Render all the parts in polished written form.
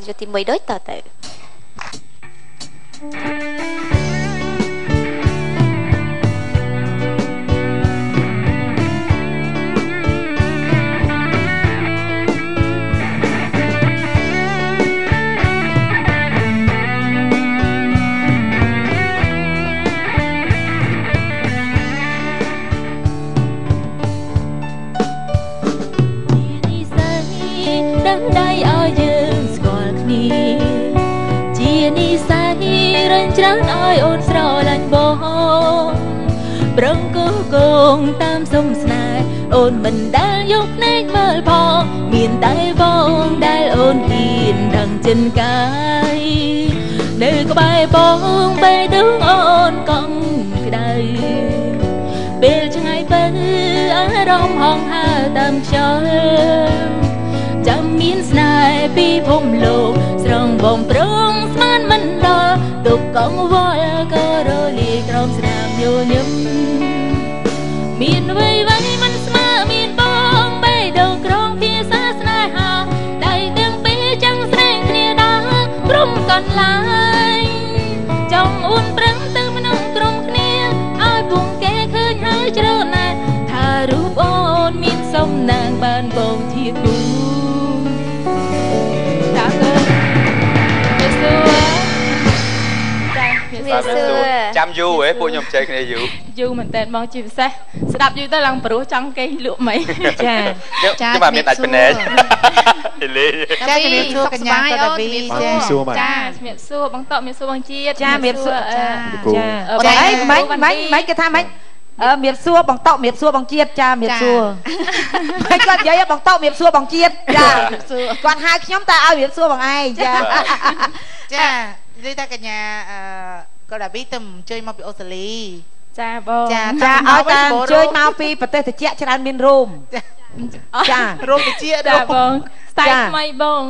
យុទី1ដូចតទៅដឹងដៃឲ្យយើងស្គាល់គ្នាជានិស្ស័យរិញច្រានឲ្យអូនស្រឡាញ់បងប្រឹងគោះគងតាមសុំស្នេហ៍អូនមិនដែលយកភ្នែកមើលផងមានតែបងដែលអូនហ៊ានដឹងចិនកាយនៅក្បែរបងបេះដូងអូនកង់ក្ដៅពេលឆ្ងាយទៅអារម្មណ៍ហងហើរតាមខ្យល់ចាំមានស្នេហ៍ពីភូមិលោកស្រងបងប្រងស្មានមិនដល់ទុកកង្វល់ក៏រលាយក្រោមស្នាមញញឹមមានអ្វីមិនស្មើមានបងបេះដូងក្រងភាសាស្នេហាដៃទាំងពីរចាំងស្រែងគ្នាដល់ព្រំកន្លែងចង់អួនប្រឹងទៅក្នុងក្រុមគ្នាឲ្យពុំគេឃើញហើយជ្រៅណាស់ថារូបអូនមានសំណាងបានបងជាគូចាំយូរហ៎ពួកខ្ញុំចេះគ្នាយូរមែនតើបងជាពិសេសស្ដាប់យូរទៅឡើងព្រោះចង់គេលក់មិនចាខ្ញុំបានមានដាច់ភ្នែកលេចាជំរាបសួរកញ្ញាក៏ដល់ពីចាជំរាបសួរបងតបជំរាបសួរបងជាតិចាជំរាបសួរចាអីមិនគេថាមិនជំរាបសួរបងតបជំរាបសួរបងជាតិចាជំរាបសួរមិនគាត់និយាយបងតបជំរាបសួរបងជាតិចាគាត់ហៅខ្ញុំតែឲ្យជំរាបសួរបងឯងចាចានិយាយថាកញ្ញាក៏ដល់ពីទៅអញ្ជើញមកពីអូស្ត្រាលីចាបងចាឲ្យតែអញ្ជើញមកពីប្រទេសត្រជាក់ច្រើនមានរោមចារោមត្រជាក់ដែរបងស្ទាយថ្មីបង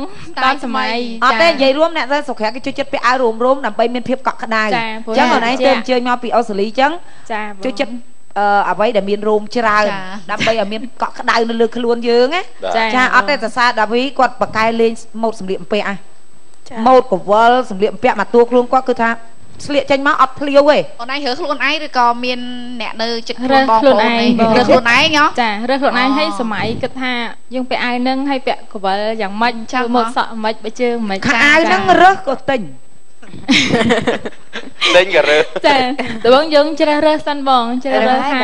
តាមសម័យអត់ទេនិយាយរួមអ្នកទៅសុខគេជួយចិត្តពាក់អាវរោមដើម្បីមានភាពកក់ក្ដៅអញ្ចឹងអូនឯងទៅអញ្ជើញមកពីអូស្ត្រាលីអញ្ចឹងជួយចិត្តអ្វីដែលមានរោមច្រើនដើម្បីឲ្យមានកក់ក្ដៅនៅលើខ្លួនយើងណាចាអត់ទេសរសើរដាវីគាត់បកកែលេងម៉ូដសម្លៀកបំពាក់ម៉ូដកវលសម្លៀកបំពាក់មកតួខ្លួនគាត់គឺថាស្លៀកចេញមកអត់ភ្លាវទេអូនឯងរើសខ្លួនឯងឬក៏មានអ្នកនៅចិត្តខ្លួនបងប្អូនឯងរើសខ្លួនឯងចារើសខ្លួនឯងឲ្យសម័យគិតថាយើងពាក់អាវនឹងឲ្យពាក់កវលយ៉ាងម៉េចធ្វើម៉ូដសក់ម៉េចបើជើងម៉េចអាវហ្នឹងរើសក៏ទិញក៏រើសចាតើបងយើងជ្រើសរើសសិនបងជ្រើសរើសថា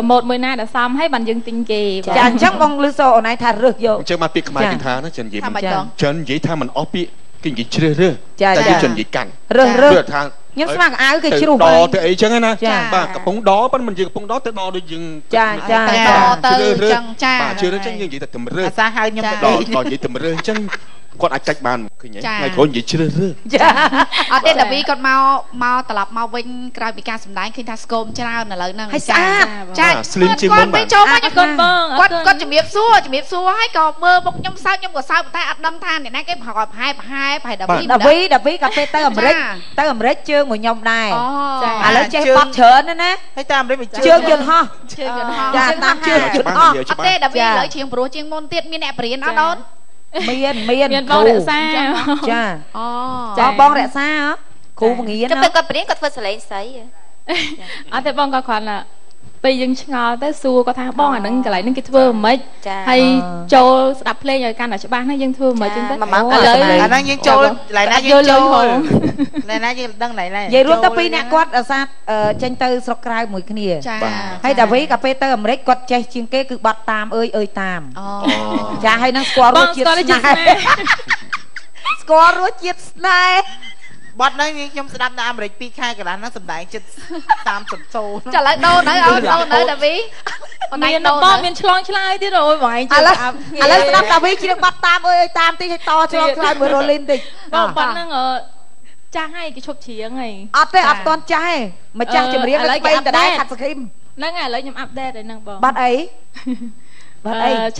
ម៉ូដមួយណាដែលសមឲ្យបានយើងទិញគេចាអញ្ចឹងបងលឺសូអូនឯងថារើសយកអញ្ចឹងមកពីខ្មែរគេថាណាចិននិយាយចិននិយាយថាមិនអស់ពាក្យគេនិយាយជ្រើសរើសតែគេចិននិយាយកាន់រើសថាខ្ញុំស្មានអាវគេជ្រុះដទៅអីចឹងណាបាទកំពុងដប៉ុន្តែមិនយើងកំពុងដទៅដដូចយើងចាទៅចឹងចាបាទជឿរើសចឹងយើងនិយាយតែតម្រើសអាសាហៅខ្ញុំទៅដល់និយាយតម្រើសចឹងគាត់អាចចាច់បានឃើញថ្ងៃក្រោយនិយាយជ្រើសរើសចាអត់ទេដាវីគាត់មកត្រឡប់មកវិញក្រោយពីការសម្ដែងឃើញថាស្គមច្រើនឥឡូវហ្នឹងចាស្លីមជាងមុនគាត់ចូលមកគាត់បងគាត់ជំរាបសួរហើយក៏មើលមុខខ្ញុំសើចខ្ញុំក៏សើចតែអត់ដឹងថាអ្នកណាគេប្រហែលដាវីក៏ពេលទៅអាមេរិកជើងមួយខ្ញុំដែរឥឡូវចេះបត់ច្រើនណាហើយតាមអាមេរិកជើងយន្តហោះចាតាមជើងយន្តហោះអត់ទេដាវីឥឡូវជាងព្រោះជាងមុនទៀតមានអ្នកបរៀនអត់អូនមានបងរក្សាចាបងរក្សាគ្រូបង្រៀនទៅគាត់បរៀនគាត់ធ្វើសលេងស្អីអត់ទេបងគាត់គ្រាន់តែពេលយើងឆ្ងល់ទៅសួរគាត់ថាបងអាហ្នឹងកន្លែងហ្នឹងគេធ្វើមិនហើយចូលស្ដាប់ភ្លេងឲ្យកាន់តែច្បាស់ណាយើងធ្វើមិនចឹងទៅឥឡូវអាហ្នឹងយើងចូលកន្លែងណាយើងចូលកន្លែងណាយើងដឹងកន្លែងណានិយាយរួមទៅពីអ្នកគាត់អាសាចេញទៅស្រុកក្រៅមួយគ្នាហើយដាវីក៏ពេលទៅអាមេរិកគាត់ចេះជាងគេគឺបាត់តាមអើយតាមចាហើយនឹងស្គាល់រសជាតិស្នេហ៍ស្គាល់រសជាតិស្នេហ៍បាត់ហ្នឹងខ្ញុំស្ដាប់នៅអាមេរិក2ខែកន្លះហ្នឹងសម្ដែងចិត្ត30 សូចាឥឡូវដូរនៅអូនដូរនៅដាវីមានបងមានឆ្លងឆ្លើយទៀតអូយបងឯងឥឡូវស្ដាប់ដាវីជ្រៀងបាត់តាមអើយតាមតិចឲ្យតឆ្លងឆ្លើយមួយរលីនតិចបងបាត់ហ្នឹងចាស់ហើយគេឈប់ច្រៀងហើយអត់ទេអត់តន់ចាស់ទេម្ចាស់ចម្រៀងនៅពេលដដែលខាត់សគ្រីមហ្នឹងហើយឥឡូវខ្ញុំអាប់ដេតហើយហ្នឹងបងបាត់អី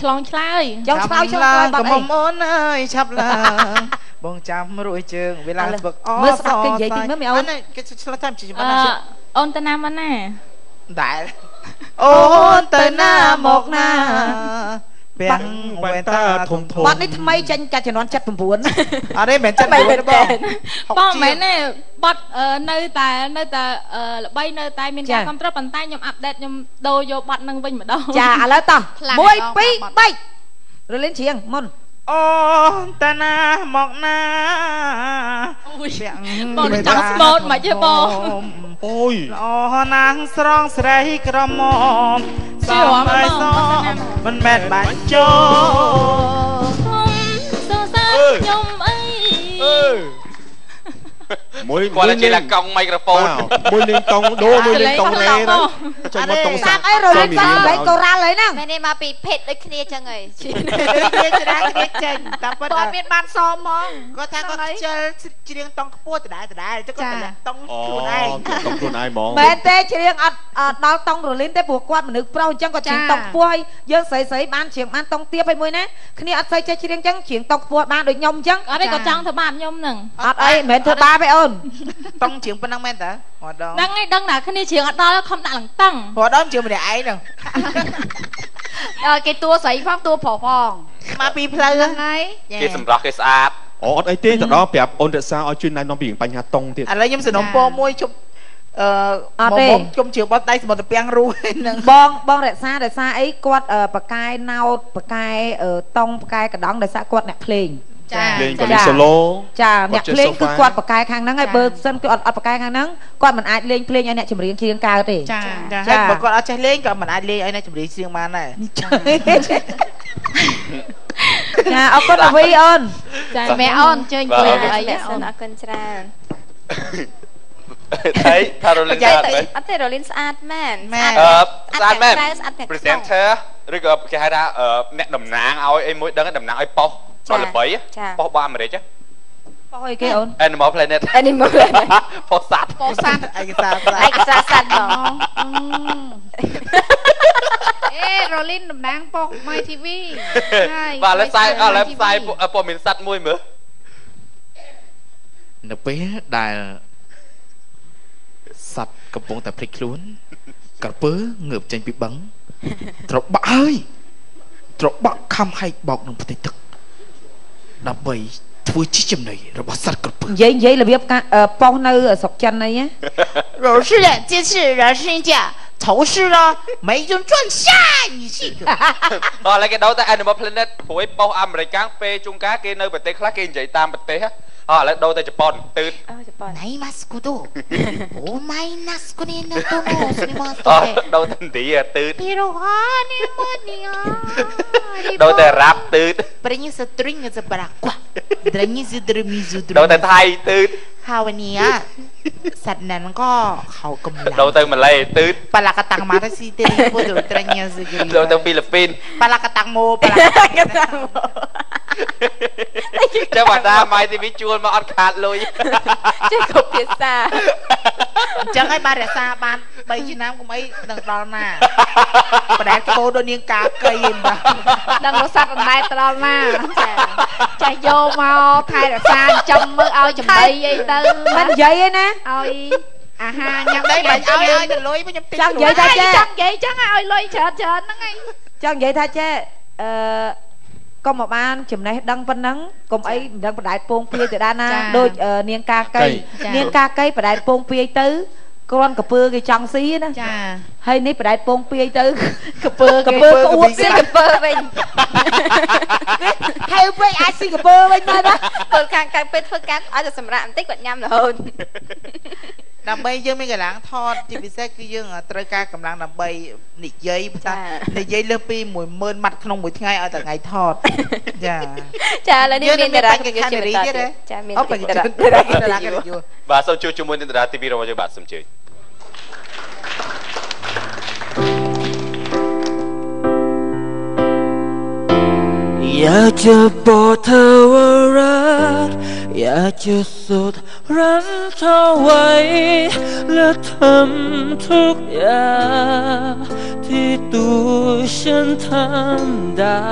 ឆ្លងឆ្លើយចង់ឆ្លើយបាត់អីកុំអូនអើយឆាប់ឡើងបងចាំរួយជើងវេលាស្ពឹកមើលស្ដាប់គេនិយាយតិចមើលមិនអូនគេឆ្លើយតាមជីវិតអូនទៅណាមកណាដែលអូនទៅណាមកណា ពាំងវ៉ែនតាធំបាត់នេះថ្មីចាញ់កាច់ជំនាន់79អត់ទេមិនចាញ់9បងបងមែនទេបាត់នៅតែល្បីនៅតែមានការគ្រប់គ្រងប៉ុន្តែខ្ញុំអាប់ដេតខ្ញុំដូរយកបាត់នឹងវិញម្ដងចាឥឡូវតោះ1 2 3រលីនច្រៀងមុនអូតាណាមកណាពាំងបងចង់ស្មូតមកទេបងអូយអូនាងស្រងស្រីក្រមុំសំអីសមិនមែនបាញ់ចូលសរសើរខ្ញុំអីមួយគាត់ជាកង់មីក្រូហ្វូនមួយលេងតង់ដូមួយលេងតង់រ៉េណាចង់មកតង់សាប់អីរលីនសាប់លេងកូរ៉ាល់ហើយហ្នឹងមែនទេមកពីភេទដូចគ្នាចឹងហីគ្នាច្រើនគ្នាចេញតែប៉ុន្តែគាត់មានបានសហ្មងគាត់ថាគាត់ខ្ជិលច្រៀងតង់ខ្ពស់ដដែលចឹងគាត់តង់ខ្លួនឯងតង់ខ្លួនឯងហ្មងមែនទេច្រៀងអត់ដល់តង់រលីនទេព្រោះគាត់មនុស្សប្រុសអញ្ចឹងគាត់ច្រៀងតង់ខ្ពស់ហើយយើងស្រីបានច្រៀងបានតង់ទាបហើយមួយណាគ្នាអត់ស្អីចេះច្រៀងអញ្ចឹងច្រៀងតង់ខ្ពស់បានដូចខ្ញុំអញ្ចឹងអត់ទេគាត់ចង់ធ្វើបាបខ្ញុំហ្នឹងអត់អីមិនមែនធ្វើបាបទេអូនតង់ច្រៀងប៉ុណ្ណឹងមែនតើដឹងណាគ្នាច្រៀងអត់ដល់ខំដាក់ឡើងតឹងព្រោះដល់ច្រៀងម្នាក់ឯងហ្នឹងគេតួស្រីផងតួប្រុសផងមកពីផ្លូវហ្នឹងហើយគេសម្រស់គេស្អាតអូអត់អីទេទៅដល់ប្រាប់អូនរក្សាឲ្យជួយណែនាំពីបញ្ហាតុងទៀតឥឡូវខ្ញុំសំណុំពរមួយជប់អត់ទេជុំជឿបត់ដៃសមុទ្រពាំងរួហ្នឹងបងរក្សាដោយសារអីគាត់បកែណោតបកែតុងបកែកដងដោយសារគាត់អ្នកភ្លេងលេងក៏លេងសូឡូចាអ្នកភ្លេងគឺគាត់បកែខាងហ្នឹងហើយបើសិនគឺអត់បកែខាងហ្នឹងគាត់មិនអាចលេងភ្លេងឲ្យអ្នកចម្រៀងច្រៀងកើតទេចាហើយបើគាត់អត់ចេះលេងក៏មិនអាចលេងឲ្យអ្នកចម្រៀងច្រៀងបានដែរចាអរគុណអវីអូនចាម៉ែអូនជើញជួយអីអូនអរគុណច្រើនthấy Carolineស្អាតមែនអត់ទេ Caroline ស្អាតមែនស្អាតមែន presenter ឬក៏គេហៅថាអ្នកតំណាងឲ្យអីមួយដឹងតំណាងឲ្យប៉ុសគាត់ល្បីប៉ុសរបស់អាមេរិកប៉ុសអីគេអូន Animal Planet ប៉ុសសត្វឯកសារសត្វបងCaroline តំណាងប៉ុស My TV ហើយបាទឥឡូវផ្សាយព័ត៌មានសត្វមួយមើលនៅពេលដែលសត្វកំពុងតែភ្លេចខ្លួនក្រពើងើបចេញពីបឹងត្របាក់ហើយត្របាក់ខំហែកបោកនឹងផ្ទៃទឹកដើម្បីធ្វើជាចំណីរបស់សត្វក្រពើនិយាយរបៀបប៉ុសនៅស្រុកចិនអីណា老是的这是人生家仇视了没人赚下你是ឥឡូវគេដោតែ Animal Planet ព្រួយប៉ុសអាមេរិកកាំងពេលជួនកាលគេនៅប្រទេសខ្លះគេនិយាយតាមប្រទេសឥឡូវដូរទៅជប៉ុនទឺតណៃម៉ាស្គូដូអូម៉ៃណាស្គូនីណូតូណូស្មីម៉ាស្ដូរទៅឥណ្ឌាទឺតពីរ៉ូហានីម៉ានីអាដូរទៅរ៉ាប់ទឺតប្រញសត្រិងសបារ៉ាក់ត្រញសត្រមីស៊ូដូរទៅថៃទឺតហើយនេះសត្វนั้นก็เขากำลังដូរទៅម៉ាឡេទឺតปลากระตังมาได้ស៊ីទេពុទ្ធត្រញសគីដូរទៅហ្វីលីពីនปลากระตังโมปลากระตังโมចាំបាតាម៉ៃទីវីជួលមកអត់ខាតលុយចេះគ្រប់ភាសាអញ្ចឹងហើយបានរក្សាបាន3ឆ្នាំកុំអីនឹងដល់ណាបដែតគោដូចនាងកាកៃឯងបាទដឹងរស័ព្ទអណ្ដែតដល់ណាចាយកមកថែរក្សាចំមើលឲ្យចំណីអីទៅមិននិយាយឯណាឲ្យអាហារញ៉ាំដីមិនឲ្យទៅលុយខ្ញុំទិញចង់និយាយថាចេះចង់និយាយចឹងឲ្យលុយច្រើនហ្នឹងឯងចង់និយាយថាចេះកុំមកបានចំណេះដឹងប៉ុណ្ណឹងកុំអីមិនដឹងបដែតពងពាយទៅដល់ណាដូចនាងកាកៃនាងកាកៃបដែតពងពាយទៅគ្រាន់កពើគេចង់ស៊ីណាចាហើយនេះបដែតពងពាយទៅកពើក្អួតស៊ីកពើវិញហើយពេកអាចស៊ីកពើវិញបានណាពលខាងកាពេលធ្វើការឲ្យតែសម្រាប់បន្តិចគាត់ញ៉ាំរហូតដើម្បីយើងមានកម្លាំងថតជាពិសេសគឺយើងត្រូវការកម្លាំងដើម្បីនិយាយភាសានិយាយលើសពី 10000 ម៉ាត់ក្នុងមួយថ្ងៃឲ្យតែថ្ងៃថតចាចាឥឡូវនេះមានតារាកិច្ចការទៀតចាមានតារាកិច្ចការបាទសូមជួយជាមួយនឹងតារា TV របស់យើងបាទសូមជឿอยากจะบอกเธอว่ารักอยากจะสุดรั้งเธอไว้และทำทุกอย่างที่ตัวฉันทำได้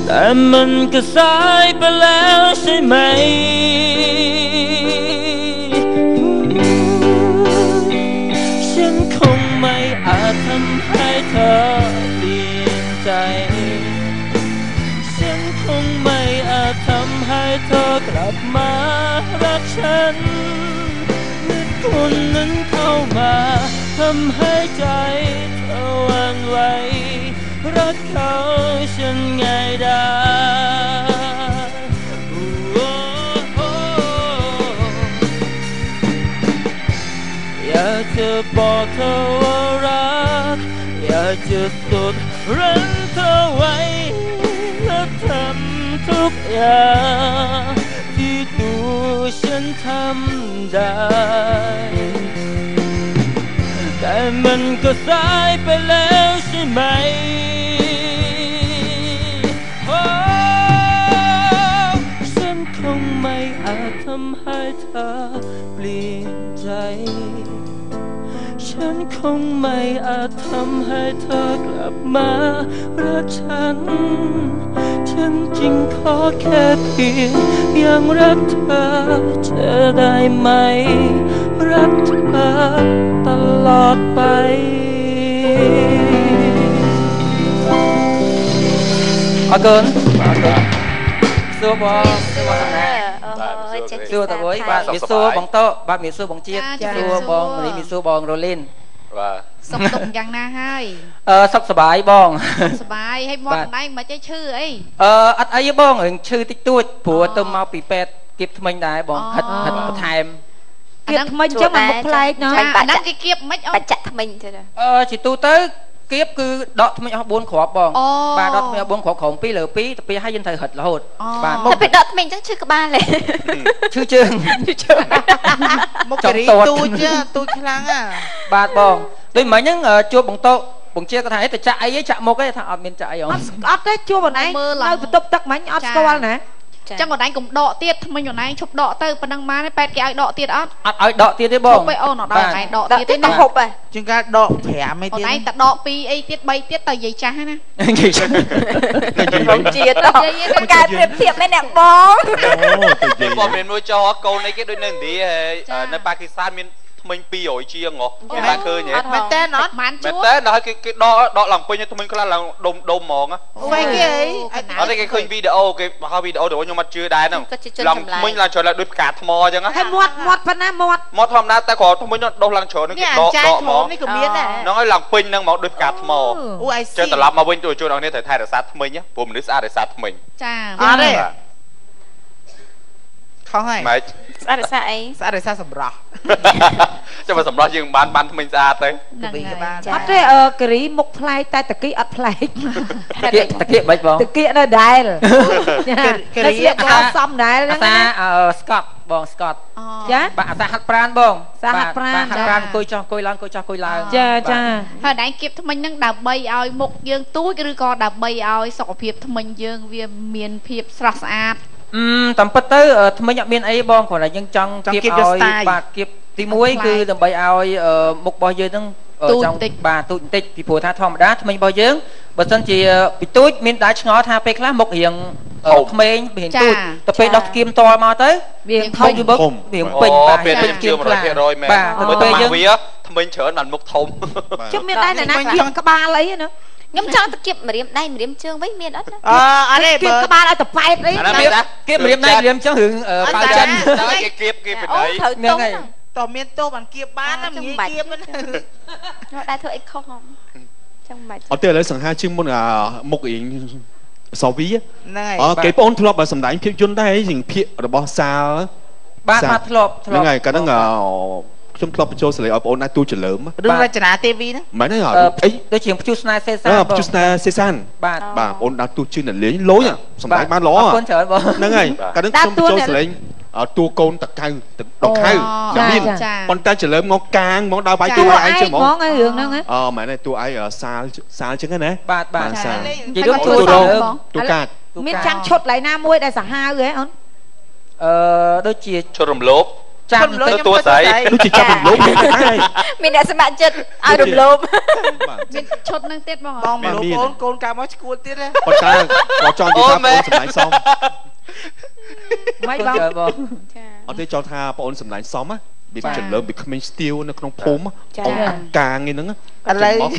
แต่มันก็สายไปแล้วใช่ไหมฉันคงไม่อาจทำให้เธอ อกลับมารักฉันเมื่อคนนั้นเข้ามาทำให้ใจเธอหวั่นไหวรักเขาฉันไงได้อยากจะบอกเธอว่ารักอยากจะสุดรั้งเธอไว้และทำทุกอย่างที่ตัวฉันทำได้แต่มันก็สายไปแล้วใช่ไหมฉันคงไม่อาจทำให้เธอเปลี่ยนใจฉันคงไม่อาจทำให้เธอกลับมารักฉันฉันจึงขอแค่เพียงยังรักเธอจะได้ไหมรักเธอตลอดไปអរគុណសួរបងសួរតើអើយបាទមានសួរបងតោបាទមានសួរបងជាតិសួរបងមនីមានសួរបងរ៉ូលីនបាទសុខទុក្ខយ៉ាងណាហើយសុខសប្បាយបងសប្បាយហើយមកម្ដាយមិនចេះឈឺអីអត់អីបងរឿងឈឺតិចតួចព្រោះទៅមកពីពេទ្យគៀបថ្មិញដែរបងហិតបន្ថែមគៀបថ្មិញចឹងមកមុខប្លែកណាអាហ្នឹងគេគៀបមិនបច្ចៈថ្មិញទៅជាទូទៅគៀបគឺដកថ្មិញអស់4គ្រាប់បងបាទដកថ្មិញអស់4គ្រាប់ក្រោម2លើ2ទៅ2ហើយយើងត្រូវរឹតរហូតបាទតែពេលដកថ្មិញចឹងឈឺក្បាលទេឈឺជើងមុខចរីទូចខ្លាំងបាទបងដូចមិញហ្នឹងជួបបងតោបងជាគាត់ថាទៅចាក់អីចាក់មុខឯងថាអត់មានចាក់អីអត់ទេជួបបងឯងនៅបន្ទប់ទឹកមិញអត់ស្គាល់ណាចឹងបងឯងកុំដកទៀតថ្មិញបងឯងឈប់ដកទៅប៉ុណ្ណឹងបានពេទ្យគេឲ្យដកទៀតអត់ឲ្យដកទៀតទេបងឈប់ទៅអូនដល់ឯងដកទៀតទេណាហូបហ៎ជាងការដក5អីទៀតបងឯងតែដក2អីទៀត3ទៀតទៅនិយាយចាស់ណានិយាយចាស់បងជាតិកែប្រៀបធៀបមែនអ្នកបងបងមានមួយចោកូនអីគេដូចនៅឥណ្ឌានៅប៉ាគីស្ថានមានថ្មិញ200ជាងហ៎បាទឃើញហ៎មែនតើអត់បានជួបមែនតើដល់គេដកឡើងពេញថ្មិញខ្លះឡើងដុំហ្មងហ្វេកគេអត់ទេគេឃើញវីដេអូគេមកវីដេអូទៅខ្ញុំអត់ជឿដែរហ្នឹងឡើងថ្មិញឡើងច្រើនឡើងដូចផ្កាថ្មអញ្ចឹងហើយមាត់ប៉ុណ្ណាមាត់ធម្មតាតែគ្រាន់ថ្មិញដុសឡើងច្រើនហ្នឹងគេដកហ្មងនេះក៏មានដែរហ្នឹងហើយឡើងពេញហ្នឹងមកដូចផ្កាថ្មចឹងត្រឡប់មកវិញជួយបងប្អូនត្រូវថែរក្សាថ្មិញព្រោះមនុស្សស្អាតរក្សាថ្មិញចាអត់ទេខុសហើយម៉េចស្អាតរក្សាអីស្អាតរក្សាសម្រស់ចាំមកសម្រស់យើងបានថ្មិញស្អាតទៅអត់ទេការីមុខប្លែកតែតាគីអត់ប្លែកតាគីមិនបងតាគីនៅដែលការីអត់សមដែលហ្នឹងណាស្កតបងស្កតចាបាទអាសាហាត់ប្រានបងសាហាត់ប្រានហាត់ប្រានអង្គុយចុះអង្គុយឡើងអង្គុយចុះអង្គុយឡើងចាហើយដៃគៀបថ្មិញហ្នឹងដើម្បីឲ្យមុខយើងទូចឬក៏ដើម្បីឲ្យសុខភាពថ្មិញយើងវាមានភាពស្រស់ស្អាតតាមពិតទៅថ្មិញអត់មានអីបងគ្រាន់តែយើងចង់គៀបឲ្យបាទគៀបទី1គឺដើម្បីឲ្យមុខរបស់យើងហ្នឹងចង់បាទទូចបន្តិចពីព្រោះថាធម្មតាថ្មិញរបស់យើងបើសិនជាពីទូចមានដែរឆ្ងល់ថាពេលខ្លះមុខរៀងក្មេងរៀងទូចទៅពេលដោះស្គៀមតល់មកទៅវាធំវារៀងពេញបាទពេលស្គៀម100%មែនបាទពេលយើងវាថ្មិញច្រើនបានមុខធំជិះមានដែរណាគៀបក្បាលអីណាខ្ញុំចង់ទៅគៀបម្រាមដៃម្រាមជើងវិញមានអត់អត់ទេគៀបក្បាលឲ្យទៅប៉ែតអីគៀបម្រាមដៃម្រាមជើងរឿងប៉ៅចិនដល់គេគៀបពីណីហ្នឹងហើយតើមានតោបានគៀបបានណាងាយគៀបហ្នឹងដែរធ្វើអីខុសចឹងមិនអត់ទេឥឡូវសង្ហាជាងមុនមុខរៀងសវីហ្នឹងហើយគេបងធ្លាប់សម្ដែងភាពយន្តដែរជាងភាគរបស់សាលបាទធ្លាប់ហ្នឹងហើយកាលហ្នឹងខ្ញុំធ្លាប់បញ្ចូលសលេងឲ្យបងអូនណាទូចលើមរឿងរចនាទេវីហ្នឹងមិនហ្នឹងអីដូចជាព្យុះស្នេហ៍សេសានព្យុះស្នេហ៍សេសានបាទបងអូនដើរទូជឿនលេងលយសម្ដែងបានល្អអរគុណច្រើនបងហ្នឹងហើយកាលហ្នឹងខ្ញុំបញ្ចូលសលេងតួកូនតកៅដកៅមានប៉ុន្តែចលើមមកកាងមកដល់បាយតួឯងចឹងហ្មងរឿងហ្នឹងមែនទេតួឯងសាលចឹងណាបាទសាលនិយាយរឿងតួកាតមានចាំងឈុតឡៃណាមួយដែលសាហាវហ៎អូនដូចជាឈុតរំលោភចាំទៅតួស្រីដូចជាចាប់រំលោភមានអ្នកស្ម័គ្រចិត្តឲ្យរំលោភមានឈុតនឹងទៀតបងបងរំលោភកូនកាមកឈួតទៀតប៉ុន្តែគាត់ចង់និយាយថាបងសម្ដែងសមមិនបងអត់ទេចង់ថាបងអូនសម្ដែងសមណា bị chật lớn bị không tiêu nó không phốm càng như nó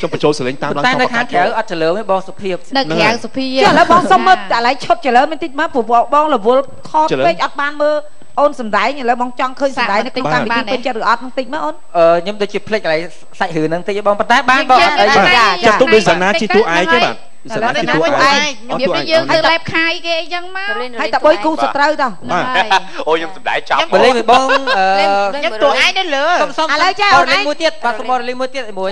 trong phần trôi xử lý tam tayในខាងក្រៅអត់ចលើមិនបងសុភាពនៅខាងសុភាពចុះឥឡូវបងសុំមើលឥឡូវឈប់ចលើបន្តិចមកព្រោះបងរវល់ខតពេកអត់បានមើលអូនសំដែងឥឡូវបងចង់ឃើញសំដែងនៅក្នុងកម្មវិធីពេញចិត្តឬអត់បន្តិចមកអូនខ្ញុំដូចជាភ្លេចកន្លែងសាច់រឿងហ្នឹងតិចបងប៉ុន្តែបានបងអត់អីចាត់ទុកដូចសាណាជាតួឯងទេបាទសាណាជាតួឯងនិយាយយើងទៅលេបខាយគេអីចឹងមកហើយតបុយគូសត្រូវតអូខ្ញុំសំដែងចាប់បលេងមួយបងខ្ញុំតួឯងនៅលើឥឡូវចាអូនឯងមួយទៀតបាទសុំបលេងមួយទៀតមួយ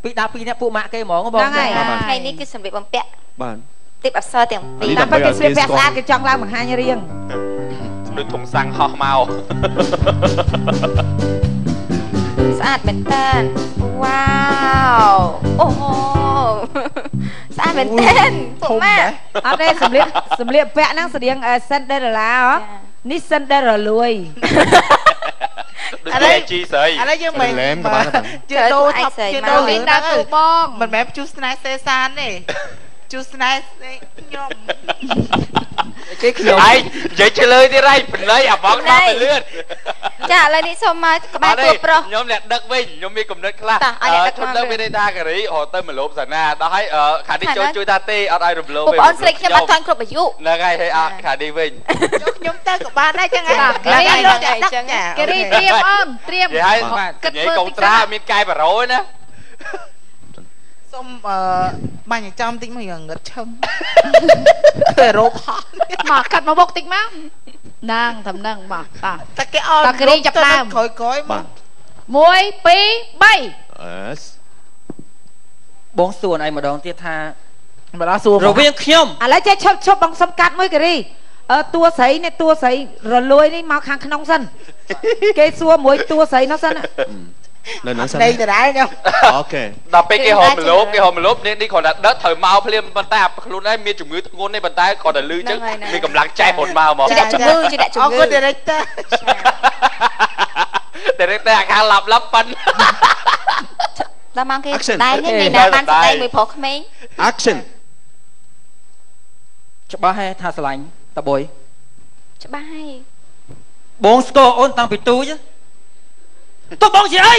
ពីដល់ពីរនាក់ពួកម៉ាក់គេហ្មងបងថ្ងៃនេះគឺសម្ភារបំពាក់បាទទីបអក្សរទាំងពីរតាមពិតគេស្លៀកពាក់ស្អាតគេចង់ឡើងបង្ហាញរៀងដូចធំសាំងហោះមកស្អាតមែនតើវ៉ាវអូស្អាតមែនតើពុកម៉ាអត់ទេសម្លៀកពាក់ហ្នឹងស្តៀង Cinderella នេះ Cinderella លួយឥឡូវជីស្រីឥឡូវយើងមិនជឿដូថប់ជឿដូវិញដល់ទូបងមិនមែនជួស្នេហ៍សេសានទេជួស្នេហ៍ខ្ញុំគេខ្ញុំឯងនិយាយឆ្លើយទៀតហើយបល័យអាបងដល់ទៅលឿនចាឥឡូវនេះសូមមកក្បែរតួប្រុសខ្ញុំអ្នកដឹកវិញខ្ញុំមានកំណត់ខ្លះខ្ញុំដឹកមានតាការីរហូតទៅមលូបសាណាដល់ហើយខាងនេះចូលជួយតាទេអត់ឲ្យរំលោភទេបងអូនស្រីខ្ញុំអត់ទាន់គ្រប់អាយុហ្នឹងហើយហើយខាងនេះវិញខ្ញុំទៅក៏បានដែរចឹងហ្នឹងគេរីលោកតែដឹកគេរីត្រៀមអូនត្រៀមគិតមើលកុងត្រាមានកែបរោណាសុំបាញ់ចាំតិចមកងឹតឈឹងទៅរោបហោះមកកាត់មកបុកតិចមកណាងតាមហ្នឹងបាទតែគេអត់តាគ្រីចាប់ដើមក្រោយបាទ1 2 3បងសួរឯងម្ដងទៀតថាម្ដងសួររវាងខ្ញុំឥឡូវចេះឈប់បងសុំកាត់មួយការីតួស្រីនេះតួស្រីរលួយនេះមកខាងក្នុងសិនគេសួរមួយតួស្រីនោះសិននៅហ្នឹងសិនដេកដដែលខ្ញុំអូខេដល់ពេលគេហៅមលូបនេះគ្រាន់តែដឹកត្រូវមកភ្លាមប៉ុន្តែខ្លួនឯងមានជំងឺធ្ងន់នេះប៉ុន្តែគាត់តែលឺចឹងមានកម្លាំងចែកខ្លួនមកជាអ្នកជំងឺជាអ្នកជំងឺអរគុណ director អាខាងឡាប់ប៉ិនដល់មកគេដែរនេះណាបានស្ដែងមួយប្រុសក្មេង action ច្បាស់ហេថាស្រឡាញ់តាបុយច្បាស់ហើយបងស្គាល់អូនតាំងពីទូចទៅបងជាអី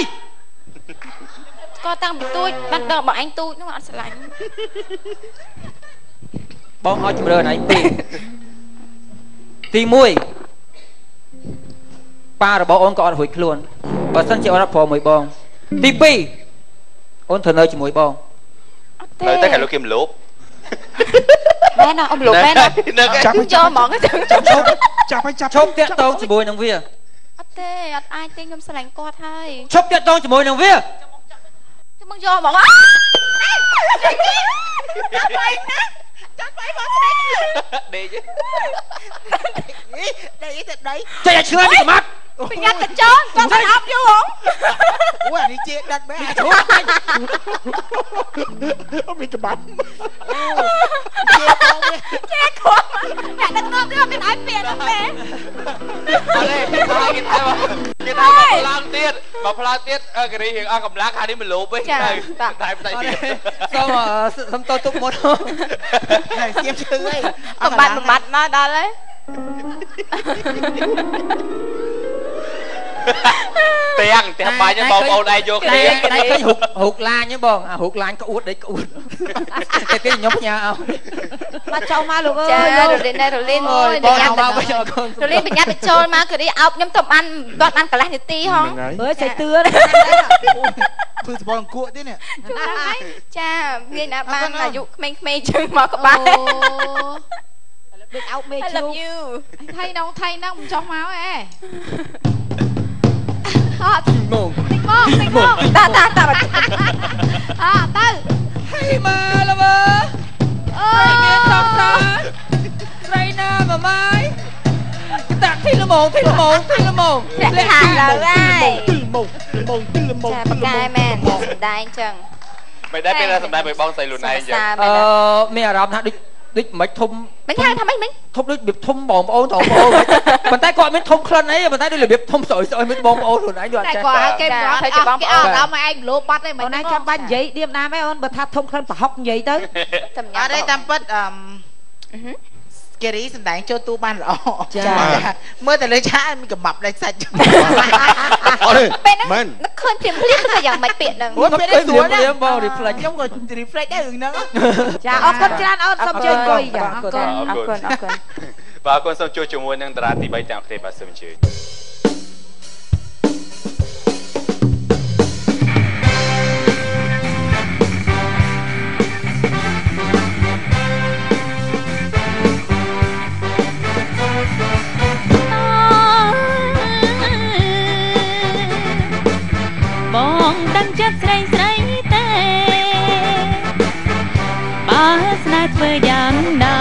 ស្គាល់តាំងពីទូចបានដល់បងឯងទូចនោះអត់ស្រឡាញ់បងឲ្យជំរឿនឯងពីរទី1ប៉ារបស់អូនក៏អត់រួចខ្លួនបើសិនជាអូនអត់ព្រមមួយបងទី2អូនត្រូវនៅជាមួយបងអត់ទេនៅតែគេលោកគេមលូបមែនអត់មលូបមែនចាប់ចូលហ្មងចាប់តាក់តងជាមួយនឹងវាអត់ទេអត់អាចទេខ្ញុំស្រឡាញ់គាត់ហើយឈប់តាក់តងជាមួយនឹងវាខ្ញុំមកយកហ្មងចាប់បាយណាចាប់បាយបងស្រីដេកទៅដីចេះឆ្លើយពីម៉ាត់ប្រយ័ត្នទៅចោលគាត់ស្អប់យូរហងអូអានេះជាដាត់មែនមានក្បាច់ជាបងចេះគាត់អ្នកដឹកនាំនេះមានឲ្យពៀនទេអរេគេថាគេមកផ្លាំងទៀតការីរៀងអស់កម្លាំងខាងនេះមលូបវិញតែផ្ទៃទៀតសុំតទុកមុនហើយសៀមឈឺអីបំបត្តិមកដល់ហើយទាំងបាញ់បងប្អូនឯងយកគ្នាតែឃើញហុកឡាញបងអាហុកឡាញក្អួតដេកក្អួតតែគេខ្ញុំផ្ញើឲ្យមកចូលមកលោកអើយរលីនមួយបងមកវិញអរគុណរលីនប្រញាប់ទៅចូលមកគ្រាអោបខ្ញុំទៅបានគាត់បានកន្លះនាទីហងអើយចៃទឿធ្វើសបល់អង្គក់ទៀតនេះចាងាយណាស់បានអាយុក្មេងៗជើងមកក្បែរដូចអោបមេជូថៃនងមិនចោះមកអេអត់ទីម៉ងតាទៅហេម៉ាឡាវើអូយមានសំសាស្រីណាម៉ាម៉ាយតាក់ទីល្មងអ្នកខាងលើហើយទីល្មងចាកែមែនសម្ដែងចឹងមិនដែរពេលសម្ដែងឲ្យបងស្រីលូនឯងចឹងមានអារម្មណ៍ថាដូចមិនធំមិនថាថាមិនធំដូចរបៀបធំបងប្អូនប៉ុន្តែគាត់មានធំក្លិនអីប៉ុន្តែដូចរបៀបធំស្រួយមានបងប្អូនខ្លួនឯងយល់តែគាត់គេប្រត់គេអត់ដល់មកឯងលោបាត់ទេមិនអូនឯងចាំបាច់និយាយឌៀមណាមែនអូនបើថាធំក្លិនប្រហុកនិយាយទៅអត់ទេតាមពិត គេរីសម្ដែងចូលទូបានល្អចាមើលតែលើឆាកមានកបាប់ដាច់សាច់អត់ពេលហ្នឹងនឹកឃើញព្រាមទៅយ៉ាងម៉េចពាក្យហ្នឹងអូពេលនេះស្រួលណាស់បង reflect ខ្ញុំក៏ reflect ដែររឿងហ្នឹងចាអរគុណច្រើនអូនសូមជួយអង្គុយចាអរគុណអរគុណអរគុណបាទអរគុណសូមជួយជាមួយនឹងតារាទី3ទាំងគ្នាបាទសូមអញ្ជើញបងដឹងចិត្តស្រីស្រីទេបើស្នេហ៍ធ្វើយ៉ាងណា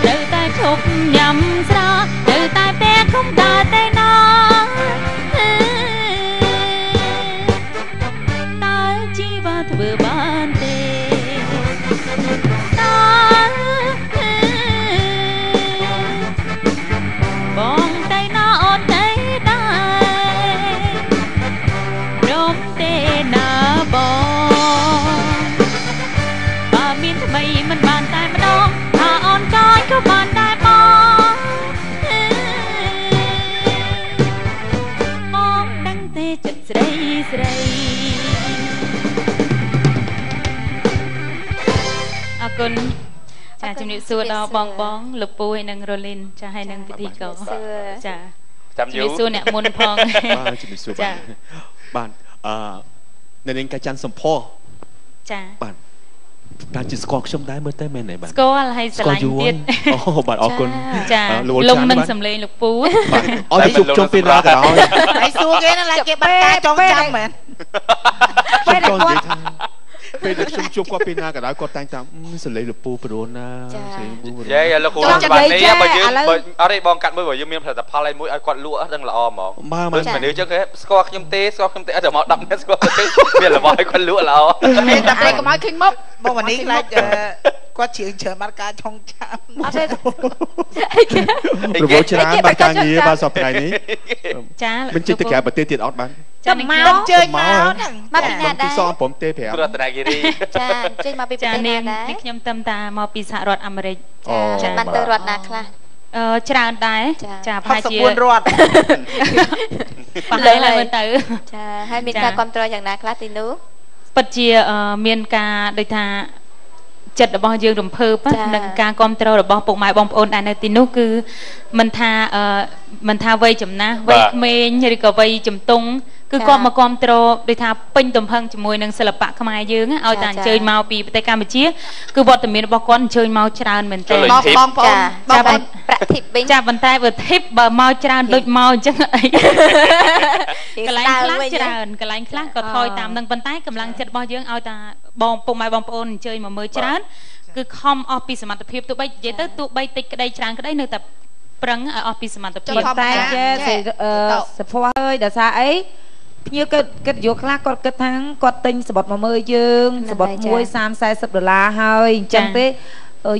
ត្រូវតែឈប់ញ៉ាំស្រាត្រូវតែតែគុំដើរតែណាតើជីវ៉ាធ្វើបានទេបងតែណាអូនតែមិនបានតែម្ដងថាអូនកាយក៏បានតែបងដឹងទេចិត្តស្រីស្រីអរគុណចាជំរាបសួរដល់បងលោកពូហើយនិងរ៉ូលីនចាហើយនិងពិធីករចាចាំយូរជំរាបសួរអ្នកមុនផងបាទជំរាបសួរបាទនៅនាងកាចាន់សំផស្សចាបាទការជាស្គាល់ខ្ញុំដែរមើលទៅមែនទេបាទស្គាល់ហើយស្រឡាញ់ទៀតអូបាទអរគុណចាលំនឹងសំឡេងលោកពូបាទអត់ជួបជុំពេលណាក៏ដោយហើយសួរគេណាឡាគេបាត់ការចងចាំមែនពេលគាត់ពេលខ្ញុំជួបគាត់ពេលណាក៏ដោយគាត់តែងតាមសំឡេងលោកពូព្រោះណាសំឡេងពូយាយលោកគ្រូបាត់នេះបើយើងអត់ទេបងកាត់មើលបើយើងមានផលិតផលអីមួយឲ្យគាត់លក់ដឹងល្អហ្មងមើលមនុស្សចឹងគេស្គាល់ខ្ញុំទេស្គាល់ខ្ញុំទេអត់តែមក10នាក់ស្គាល់ទេមានរបស់ឲ្យគាត់លក់ល្អតែពេលកុំឲ្យឃើញមុខបងនេះខ្លាចគាត់ជឿច្រើនបាត់ការចងចាំអត់ទេប្រវត្តិច្រើនបាត់ការងារបាទសប្តាហ៍នេះចាមិនជិះទៅក្រៅប្រទេសទៀតអត់បានចាំមកជើញមកហ្នឹងមកពីណាដែរពីសងព្រមទេ5រតនគិរីចាជើញមកពីប្រទេសណាដែរនេះខ្ញុំទៅតាមកពីសហរដ្ឋអាមេរិកចាបានទៅរដ្ឋណាខ្លះច្រើនដែរចាប្រហែលជា64រដ្ឋលើហើយមើលទៅចាហើយមានការគ្រប់គ្រងយ៉ាងណាខ្លះទីនោះពិតជាមានការដូចថាចិត្តរបស់យើងរំភើបនឹងការគ្រប់គ្រងរបស់ពុកម៉ែបងប្អូនដែលនៅទីនោះគឺមិនថាវ័យចំណាស់វ័យក្មេងឬក៏វ័យជំទង់គឺគាត់មកគ្រប់គ្រងដូចថាពេញទំហឹងជាមួយនឹងសិល្បៈខ្មែរយើងឲ្យតែអញ្ជើញមកពីប្រទេសកម្ពុជាគឺវត្តមានរបស់គាត់អញ្ជើញមកច្រើនមែនទែនបងប្អូនប្រាក់ធីបវិញចាប៉ុន្តែបើធីបបើមកច្រើនដូចមកអញ្ចឹងអីកន្លែងខ្លះច្រើនកន្លែងខ្លះក៏ថយតាមនឹងប៉ុន្តែកម្លាំងចិត្តរបស់យើងឲ្យតែបងពុកម៉ែបងប្អូនអញ្ជើញមកមើលច្រើនគឺខំអស់ពីសមត្ថភាពទោះបីនិយាយទៅទោះបីតិចក្តីច្រើនក្តីនៅតែប្រឹងឲ្យអស់ពីសមត្ថភាពតែជាសភ័ហើយដោយសារអីភ្ញៀវគិតយកខ្លះគាត់គិតថាគាត់ទិញសបុតមកមើលយើងសបុតមួយ$30-40ហើយអញ្ចឹងទេ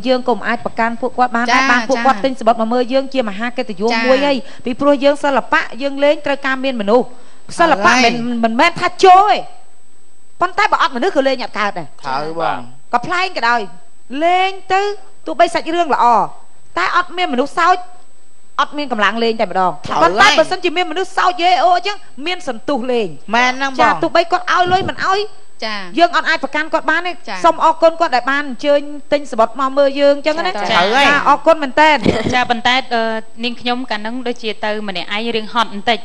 យើងក៏មិនអាចប្រកាន់ពួកគាត់បានដែរបានពួកគាត់ទិញសបុតមកមើលយើងជាមហាកិត្តិយសមួយហើយពីព្រោះយើងសិល្បៈយើងលេងត្រូវការមានមនុស្សសិល្បៈមិនមែនថាចូលទេប៉ុន្តែបើអត់មនុស្សក៏លេងអត់កើតដែរត្រូវបងក៏ប្លែកក៏ដោយលេងទៅទោះបីសាច់រឿងល្អតែអត់មានមនុស្សសើចអត់មានកម្លាំងលេងតែម្ដងប៉ុន្តែបើសិនជាមានមនុស្សសើចយេអូអញ្ចឹងមានសន្ទុះលេងមែនហ្នឹងបងចាទោះបីគាត់ឲ្យលុយមិនឲ្យចាយើងអត់អាចប្រកាន់គាត់បានទេសូមអរគុណគាត់ដែលបានអញ្ជើញទិញសបុតមកមើលយើងអញ្ចឹងណាចាអរគុណមែនតើចាប៉ុន្តែនាងខ្ញុំកាលហ្នឹងដូចជាទៅម្នាក់ឯងរៀងហត់បន្តិច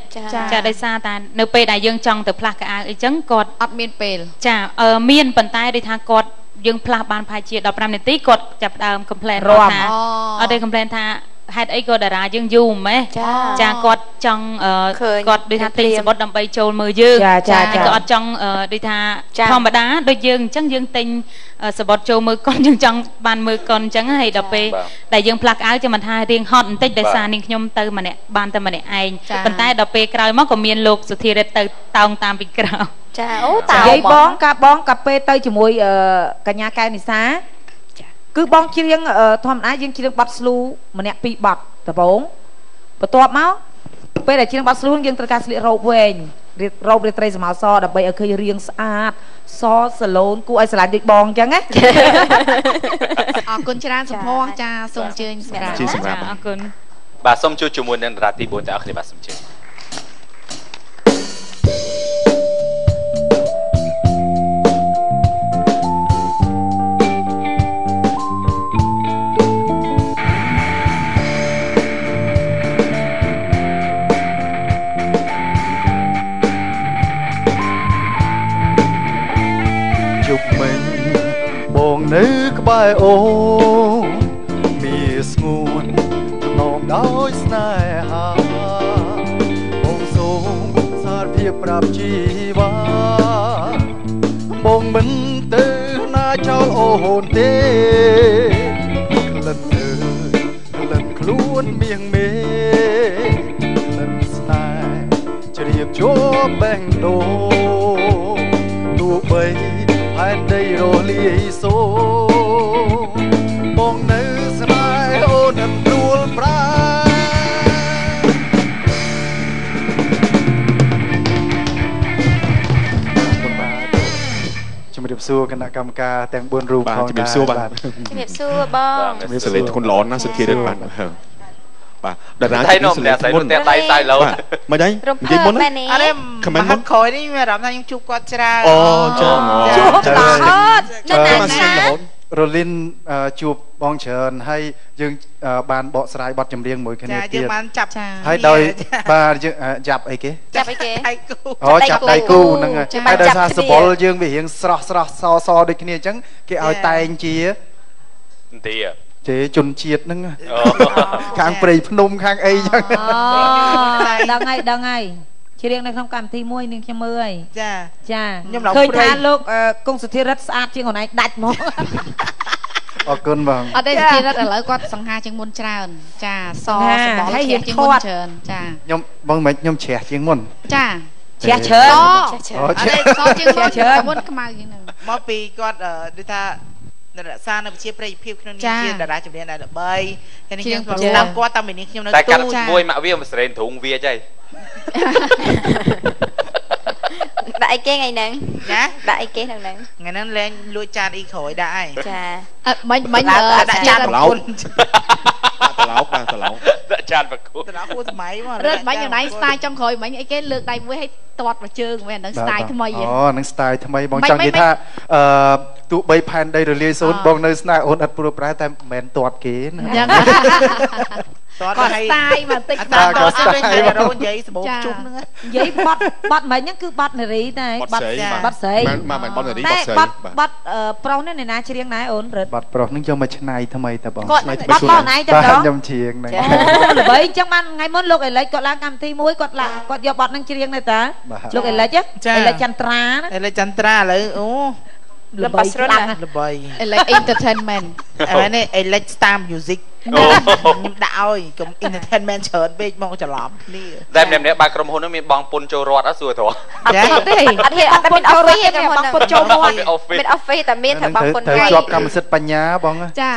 ចាដោយសារតែនៅពេលដែលយើងចង់ទៅផ្លាស់កៅអៅអីចឹងគាត់អត់មានពេលចាមានប៉ុន្តែដូចថាគាត់យើងផ្លាស់បានប្រហែលជា15នាទីគាត់ចាប់ដើម complain ថាអត់ទេ complain ថាហេតុអីក៏តារាយើងយូរម៉េះចាគាត់ចង់គាត់ដូចថាទិញសបុតដើម្បីចូលមើលយើងចាក៏អត់ចង់ដូចថាធម្មតាដូចយើងអញ្ចឹងយើងទិញសបុតចូលមើលកុនយើងចង់បានមើលកុនអញ្ចឹងហើយដល់ពេលដែលយើងផ្លាស់អៅចាំមិនថារៀងហត់បន្តិចដោយសារនាងខ្ញុំទៅម្នាក់បានតែម្នាក់ឯងប៉ុន្តែដល់ពេលក្រោយមកក៏មានលោកសុធិរិទ្ធទៅតោងតាមពីក្រោយចាអូតោងនិយាយបងកាពេលទៅជាមួយកញ្ញាកែវនិសាគឺបងច្រៀងធម្មតាយើងច្រៀងបទស្លូម្នាក់2បទដំបូងបន្ទាប់មកពេលដែលច្រៀងបទស្លូយើងត្រូវការស្លៀករ៉ូបវែង រោបរាត្រីសម្អល់សដើម្បីឲ្យឃើញរៀងស្អាតសសឡូនគួរឲ្យស្រឡាញ់ដូចបងអញ្ចឹងណាអរគុណច្រើនសុភ័ក្រចាសូមអញ្ជើញសម្រាប់អរគុណបាទសូមជួបជាមួយនឹងតារាទី4ទាំងអស់គ្នាបាទសូមអញ្ជើញនៅក្បែរអូនមានស្ងួនចំណងដោយស្នេហាបងសូមសារភាពប្រាប់ជីវ៉ាបងមិនទៅណាចោលអូនទេក្លិនអើយក្លិនខ្លួនមៀងមេក្លិនស្នេហ៍ជ្រាបជាប់បេះដូងទោះបីផែនដីរលាយសូបងនៅស្នេហ៍អូននឹងព្រួលប្រាជំរាបសួរគណៈកម្មការទាំង4រូបផងជំរាបសួរបាទជំរាបសួរបងជំរាបសួរលេងគុណល្អណាស់សុធារិទ្ធបាទបាទតារាថៃនោះតែស្រីនោះតែដៃសៃឡូតមិនអីនិយាយមុនអរេខមមិនមុនក្រោយនេះមានអារម្មណ៍ថាខ្ញុំជួបគាត់ច្រើនអូចាជួបតើនៅណារលីនជួបបងច្រើនហើយយើងបានបកស្រាយបទចម្រៀងមួយគ្នាទៀតយើងបានចាប់ហើយដោយបាទយើងចាប់អីគេចាប់អីគេដៃគូអូចាប់ដៃគូហ្នឹងហើយដោយសារសបុលយើងវារៀងស្រស់សដូចគ្នាអញ្ចឹងគេឲ្យតែងជាទីជេជនជាតិហ្នឹងខាងព្រៃភ្នំខាងអីចឹងដឹងហើយជ្រៀងនៅក្នុងកម្មវិធីមួយនឹងខ្ញុំមើលហើយចាខ្ញុំឃើញថាលោកគង់សុធារិទ្ធស្អាតជាងខ្លួនឯងដាច់មកអរគុណបងអត់ទេសុធារិទ្ធឥឡូវគាត់សង្ហាជាងមុនច្រើនចាសបល់ជ្រះជាងមុនច្រើនចាខ្ញុំបងមិនខ្ញុំជ្រះជាងមុនចាជ្រះច្រើនអត់ទេសជាងមុនមុនខ្មៅជាងហ្នឹងមកពីគាត់ដូចថារក្សានៅវិជាប្រិយភាពក្នុងនេះជាតារាចម្រៀងដែលល្បីហើយនេះខ្ញុំស្ដាប់គាត់តាំងពីនេះខ្ញុំនៅទូតែកាត់មួយម៉ាក់វាមិនស្រែនទ្រូងវាចៃដាក់អីគេថ្ងៃហ្នឹងណាដាក់អីគេហ្នឹងថ្ងៃហ្នឹងលែងលួចចានអ៊ីក្រោយដាក់ហើយចាមិញដាក់ចានប្រឡោកត្រឡោកដាក់ចានប្រគួតត្រឡោកគួរសម័យមករត់មិញយ៉ាងណាស្ទាយចុងក្រោយមិញអីគេលើកដៃមួយឲ្យទាត់មួយជើងមែនហ្នឹងស្ទាយថ្មីអូហ្នឹងស្ទាយថ្មីបងចង់និយាយថាទោះបីផែនដីរលាយសូន្យបងនៅស្នេហ៍អូនអត់ព្រួលប្រែតែមិនមែនទាត់គេណាយ៉ាងគាត់ស្ទាយបន្តិចបាទគាត់ស្ទាយរោនិយាយសម្បូរជុំហ្នឹងនិយាយបត់មិញហ្នឹងគឺបត់នារីតែបត់ស្រីមិនបត់នារីបត់ស្រីបត់ប្រុសនេះអ្នកណាច្រៀងដែរអូនរត់បត់ប្រុសហ្នឹងយកមកឆ្នៃថ្មីតែបងបត់បងឯងតែម្ដងខ្ញុំច្រៀងហ្នឹងអូល្បីអញ្ចឹងបានថ្ងៃមុនលោកអេលិចគាត់ឡើងកម្មវិធីមួយគាត់យកបត់ហ្នឹងច្រៀងដែរតាលោកអេលិចអេលិចចន្ទ្រាអេលិចចន្ទ្រាឥឡូវអូល្បីខ្លាំងល្បី Elect Entertainment នេះ Elect Star Music ខ្ញុំដាក់ឲ្យកុំ Entertainment ច្រើនពេកមកច្រឡំគ្នាតែម្នាក់បើក្រុមហ៊ុននោះមានបងពុនចូលរត់អត់សួរត្រង់អត់ទេអត់មាន office ទេបងពុនចូលមាត់មាន office តែមានតែបងពុនហើយជាប់កម្មសិទ្ធិបញ្ញាបងចា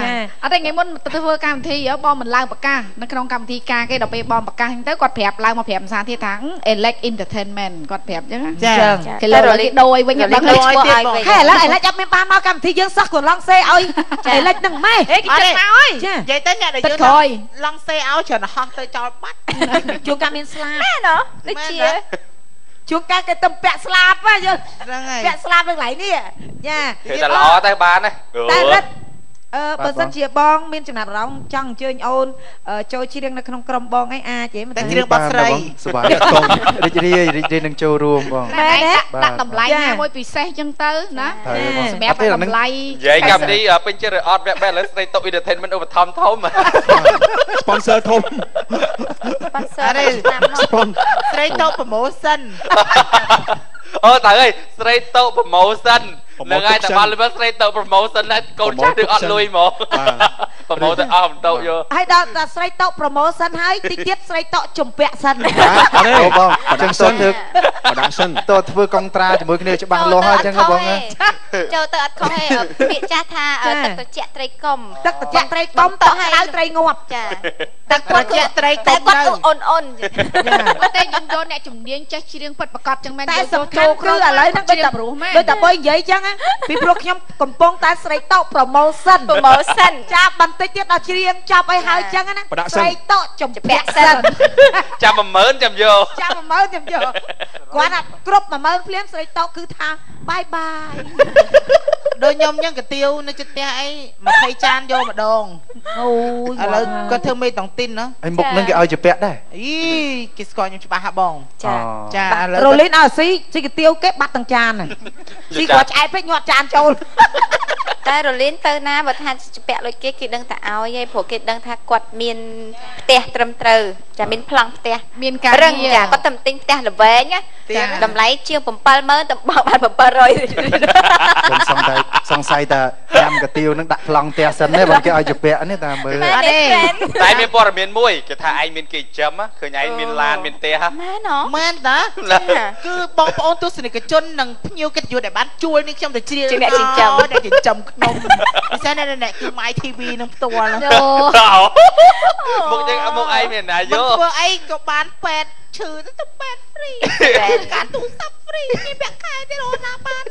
អត់ទេថ្ងៃមុនទៅធ្វើកម្មវិធីបងមិនឡើងប្រកាសនៅក្នុងកម្មវិធីការគេដល់ពេលបងប្រកាសហ្នឹងទៅគាត់ប្រាប់ឡើងមកប្រាប់ភាសាទៀតថា Elect Entertainment គាត់ប្រាប់អញ្ចឹងចាគេលើកដូរឲ្យវិញដល់ទៅធ្វើឲ្យវិញហេឥឡូវអត់មានបានមកកម្មវិធីយើងសោះគាត់ឡងសេឲ្យអេលិចហ្នឹងម៉េហេគេចិត្តមកអើយនិយាយទៅអ្នកដែលយើងឡងសេឲ្យច្រើនហោះទៅចោលបាត់ជួនកាលមានស្លាបមែនហ៎ដូចជាជួនកាលគេទៅពាក់ស្លាបហ៎យើងពាក់ស្លាបនៅកន្លែងនេះចាគេតែល្អតែបានណាតែរត់បើសិនជាបងមានចំណាប់អារម្មណ៍ចង់អញ្ជើញអូនចូលច្រៀងនៅក្នុងក្រុមបងអីអាចទេតែច្រៀងបទស្រីសប្បាយតងរីករាយនឹងចូលរួមបងមែនទេដាក់តម្លៃណាមួយពិសេសអញ្ចឹងទៅណាសម្រាប់តម្លៃនិយាយកម្មវិធីពេញចិត្តអត់វាក់បែឥឡូវស្រីតុក Entertainment ឧបត្ថម្ភធំ sponsor ធំ sponsor ស្រីតុក promotion អូតើអើយស្រីតុក promotion នឹងហើយតែបាល់លើស្រីទៅ promotion ណាកូនចាស់គឺអត់លុយហ្មង promotion អស់មិនទៅយកហើយដល់ស្រីតុក promotion ហើយតិចទៀតស្រីតុកជំពាក់សិនអត់ទេបងចឹងសូមធ្វើ បដាក់សិនតើធ្វើកុងត្រាជាមួយគ្នាច្បាស់លាស់ហើយចឹងបងចូលទៅអត់ខុសទេពាក្យចាស់ថាទឹកត្រជាក់ត្រីកុំទឹកត្រជាក់ត្រីកុំទឹកក្តៅត្រីងាប់ចាទឹកត្រជាក់ត្រីកុំគាត់គឺអូនតែយើងយកអ្នកជំនាញចេះច្រៀងពិតប្រកបចឹងមែនតែសំខាន់គឺឥឡូវហ្នឹងដូចតែដូចតែបើនិយាយចឹងពីព្រោះខ្ញុំកំពុងតែស្រីតោ promotion ចាប់បន្តិចទៀតដល់ច្រៀងចាប់ឲ្យហើយចឹងណាស្រីតោចំពាក់សិនចាំ10000ចាំយកចាំ10000ចាំយកគាត់ថាគ្រប់10000ភ្លាមស្រីតោគឺថាបាយបាយដូចខ្ញុំចឹងកាទៀវនៅចិត្តផ្ទះអី20ចានយកម្ដងអូយឥឡូវគាត់ធ្វើមេតុងទីនណាហើយមុខនឹងគេឲ្យជាពាក់ដែរអីគេស្គាល់ខ្ញុំច្បាស់ហ่าបងចាឥឡូវរលីនឲ្យស៊ីកាទៀវគេបាត់ទាំងចានស៊ីគាត់ឆ្អែតពេកញាត់ចានចូលតែរលីនទៅណាបើថាពាក់ដូចគេដឹងតែឲ្យឯងព្រោះគេដឹងថាគាត់មានផ្ទះត្រឹមត្រូវចាមានប្លង់ផ្ទះមានការរឹងចាគាត់តែទិញផ្ទះល្វែងណាតម្លៃជាង70000តែបោកបាន700ខ្ញុំសង្ស័យថាញ៉ាំកាទៀវនឹងដាក់ប្លង់ផ្ទះសិនទេបើគេឲ្យជាពាក់នេះតែមើលអត់ទេតែមានព័ត៌មានមួយគេថាឯងមានគេចិញ្ចឹមឃើញឯងមានឡានមានផ្ទះមែនហ៎មែនតាគឺបងប្អូនទស្សនិកជននិងភ្ញៀវកិត្តិយសដែលបានជួលនេះខ្ញុំទៅជ្រាបអ្នកចិញ្ចឹមខ្ញុំពិសេសអ្នកគឺ MyTV នឹងផ្ទាល់មុខយើងមុខឯងមានណាយកធ្វើអីក៏បានពេទ្យឈឺទៅពេទ្យហ្វ្រីការទូរស័ព្ទហ្វ្រីមានពាក់ខែទេអូនណាបាន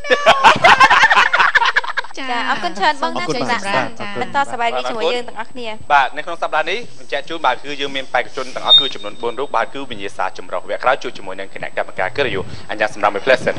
ចាអរគុណច្រើនបងណាជួយសម្រាប់បន្តសប្បាយរីកជាមួយយើងទាំងអស់គ្នាបាទនៅក្នុងសប្តាហ៍នេះបញ្ជាក់ជូនបាទគឺយើងមានបេក្ខជនទាំងអស់គឺចំនួន4រូបបាទគឺវិញ្ញាសាចម្រុះវគ្គក្រោយជួយជាមួយនឹងគណៈកម្មការកិត្តិយសអញ្ចឹងសម្រាប់មួយ Pleasant